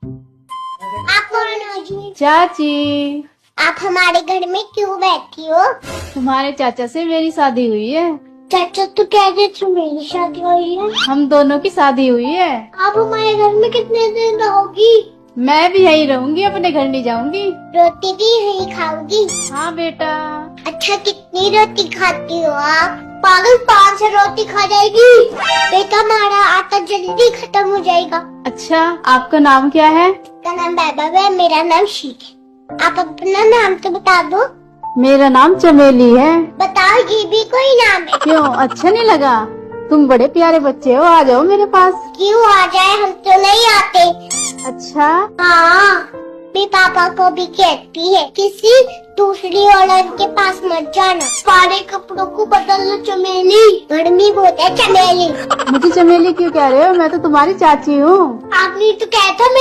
आप कौन हो जी? चाची, आप हमारे घर में क्यों बैठी हो? तुम्हारे चाचा से मेरी शादी हुई है। चाचा तो कह रहे थे मेरी शादी हुई है। हम दोनों की शादी हुई है। आप हमारे घर में कितने दिन रहोगी? मैं भी यहीं रहूंगी, अपने घर नहीं जाऊंगी। रोटी भी यही खाओगी? हाँ बेटा। अच्छा, कितनी रोटी खाती हो आप? पागल, 5 रोटी खा जाएगी। बेटा, हमारा आटा जल्दी खत्म हो जाएगा। अच्छा, आपका नाम क्या है? का नाम वैभव है, मेरा नाम शीख है। आप अपना नाम तो बता दो। मेरा नाम चमेली है। बताओ, ये भी कोई नाम है? क्यों, अच्छा नहीं लगा? तुम बड़े प्यारे बच्चे हो, आ जाओ मेरे पास। क्यों आ जाए, हम तो नहीं आते। अच्छा, हाँ, मेरे पापा को भी कहती है किसी दूसरी औरत के पास मत जाना। सारे कपड़ों को बदल लो चमेली, गर्मी बहुत है चमेली। मुझे चमेली क्यों कह रहे हो? मैं तो तुम्हारी चाची हूँ। आपने तो कहा था